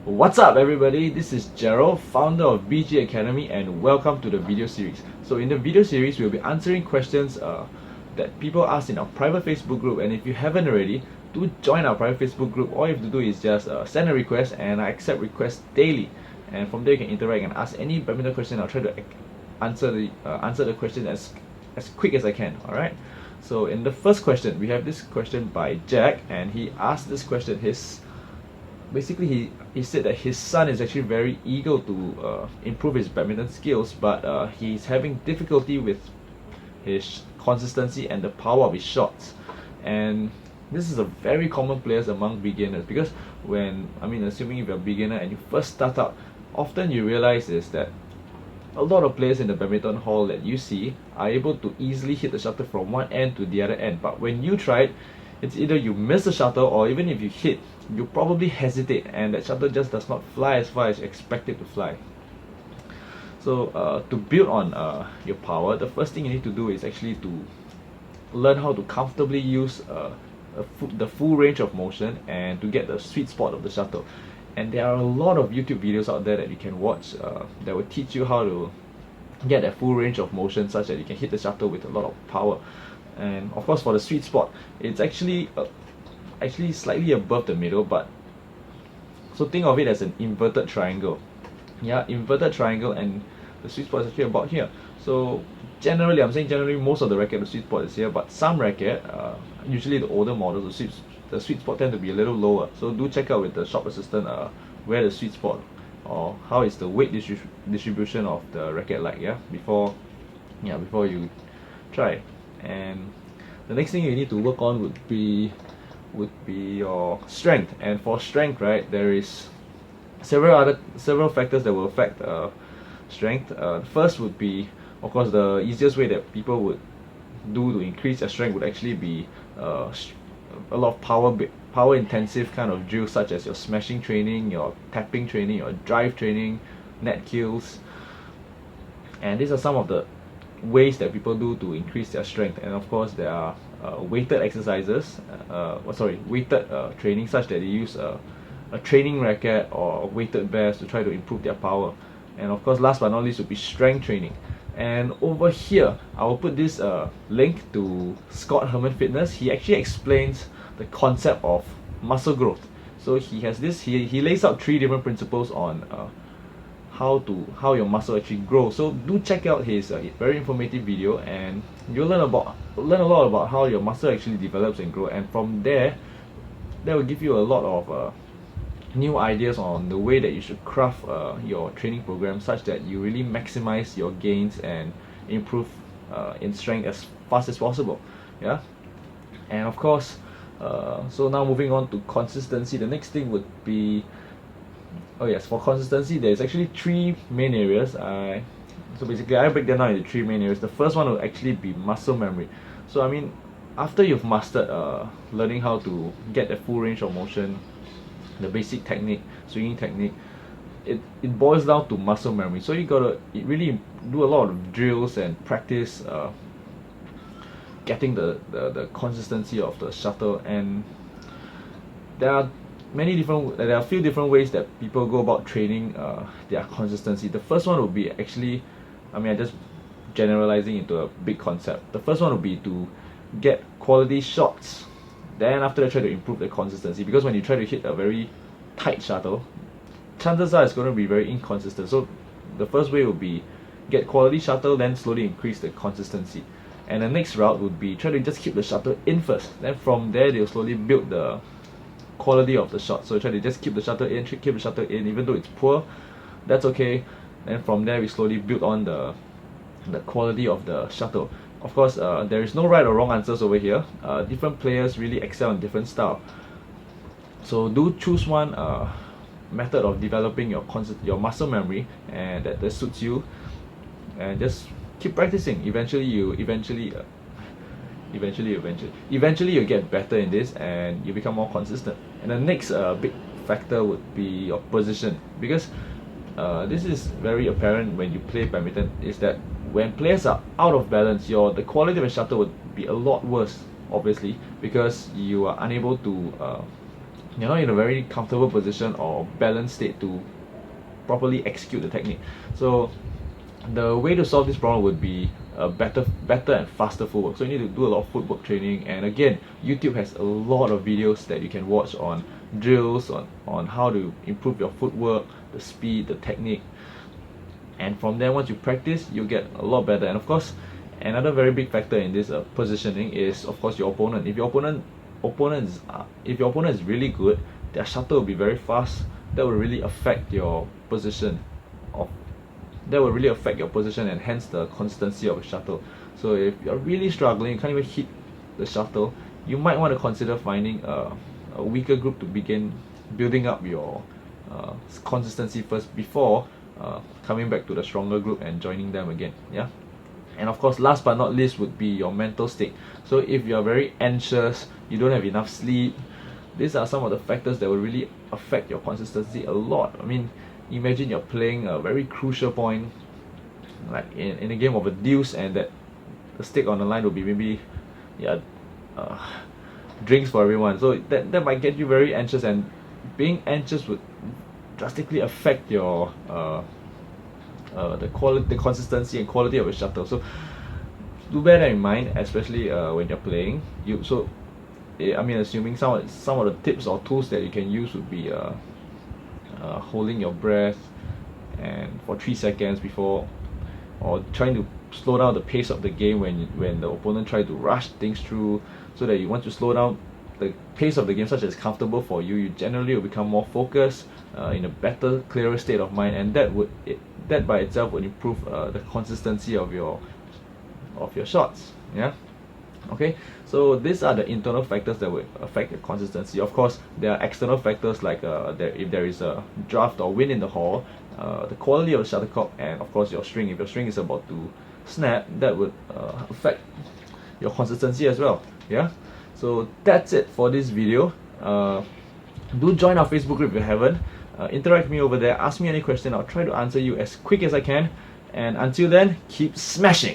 What's up everybody, this is Gerald, founder of BG Academy, and welcome to the video series. So in the video series, we'll be answering questions that people ask in our private Facebook group, and if you haven't already, do join our private Facebook group. All you have to do is just send a request, and I accept requests daily, and from there you can interact and ask any badminton question. I'll try to answer the question as quick as I can. Alright, so in the first question, we have this question by Jack, and he asked this question. Basically he said that his son is actually very eager to improve his badminton skills, but he's having difficulty with his consistency and the power of his shots. And this is a very common place among beginners, because assuming if you're a beginner and you first start out, often you realize is that a lot of players in the badminton hall that you see are able to easily hit the shuttle from one end to the other end, but when you try it, it's either you miss the shuttle, or even if you hit, you probably hesitate and that shuttle just does not fly as far as you expect it to fly. So to build on your power, the first thing you need to do is actually to learn how to comfortably use the full range of motion and to get the sweet spot of the shuttle. And there are a lot of YouTube videos out there that you can watch that will teach you how to get that full range of motion such that you can hit the shuttle with a lot of power. And of course, for the sweet spot, it's actually slightly above the middle, but so think of it as an inverted triangle. Yeah, inverted triangle, and the sweet spot is actually about here. So generally, I'm saying generally, most of the racket, the sweet spot is here, but some racket, usually the older models, the sweet spot tend to be a little lower. So do check out with the shop assistant where the sweet spot, or how is the weight distribution of the racket like, before you try. And the next thing you need to work on would be your strength. And for strength, right, there is several factors that will affect strength. First would be, of course, the easiest way that people would do to increase their strength would actually be a lot of power intensive kind of drills, such as your smashing training, your tapping training, your drive training, net kills. And these are some of the ways that people do to increase their strength. And of course, there are weighted exercises, weighted training, such that they use a training racket or weighted bears to try to improve their power. And of course, last but not least, would be strength training. And over here, I will put this link to Scott Herman Fitness. He actually explains the concept of muscle growth. So he has this. He lays out 3 different principles on how your muscle actually grows. So do check out his very informative video, and you'll learn a lot about how your muscle actually develops and grows. And from there, that will give you a lot of new ideas on the way that you should craft your training program, such that you really maximize your gains and improve in strength as fast as possible. Yeah. And of course, so now moving on to consistency, the next thing would be, for consistency, there's actually 3 main areas. So basically, I break them down into 3 main areas. The first one will actually be muscle memory. So after you've mastered learning how to get the full range of motion, the basic technique, swinging technique, it boils down to muscle memory. So you gotta really do a lot of drills and practice getting the consistency of the shuttle. And there are a few different ways that people go about training their consistency. The first one would be actually, I'm just generalizing into a big concept. The first one would be to get quality shots. Then after that, try to improve the consistency, because when you try to hit a very tight shuttle, chances are it's going to be very inconsistent. So the first way would be get quality shuttle, then slowly increase the consistency. And the next route would be try to just keep the shuttle in first. Then from there, they'll slowly build the quality of the shot. So try to just keep the shuttle in, even though it's poor, that's okay. Then from there, we slowly build on the quality of the shuttle. Of course, there is no right or wrong answers over here. Different players really excel in different style. So do choose one method of developing your muscle memory, and that suits you, and just keep practicing. Eventually you get better in this, and you become more consistent. And the next big factor would be your position, because this is very apparent when you play badminton, is that when players are out of balance, the quality of the shuttle would be a lot worse, obviously, because you are unable to you're not in a very comfortable position or balanced state to properly execute the technique. So the way to solve this problem would be better and faster footwork. So you need to do a lot of footwork training, and again, YouTube has a lot of videos that you can watch on drills, on how to improve your footwork, the speed, the technique, and from there, once you practice, you'll get a lot better. And of course, another very big factor in this positioning is, of course, your opponent. If your opponent is really good, their shuttle will be very fast. That will really affect your position and hence the consistency of the shuttle. So if you're really struggling, you can't even hit the shuttle, you might want to consider finding a weaker group to begin building up your consistency first before coming back to the stronger group and joining them again. Yeah. And of course, last but not least would be your mental state. So if you're very anxious, you don't have enough sleep, these are some of the factors that will really affect your consistency a lot. I mean, imagine you're playing a very crucial point, like in a game of a deuce, and that the stake on the line will be maybe drinks for everyone. So that might get you very anxious, and being anxious would drastically affect your the consistency and quality of your shuttle. So do bear that in mind, especially when you're playing. Assuming some of the tips or tools that you can use would be holding your breath and for 3 seconds before, or trying to slow down the pace of the game when the opponent tries to rush things through, so that you want to slow down the pace of the game such that it's comfortable for you. You generally will become more focused, in a better, clearer state of mind, and that by itself would improve the consistency of your shots. Yeah. Okay, so these are the internal factors that will affect the consistency. Of course, there are external factors like if there is a draft or wind in the hall, the quality of the shuttlecock, and of course your string. If your string is about to snap, that would affect your consistency as well. Yeah, so that's it for this video. Do join our Facebook group if you haven't. Interact with me over there. Ask me any question. I'll try to answer you as quick as I can. And until then, keep smashing.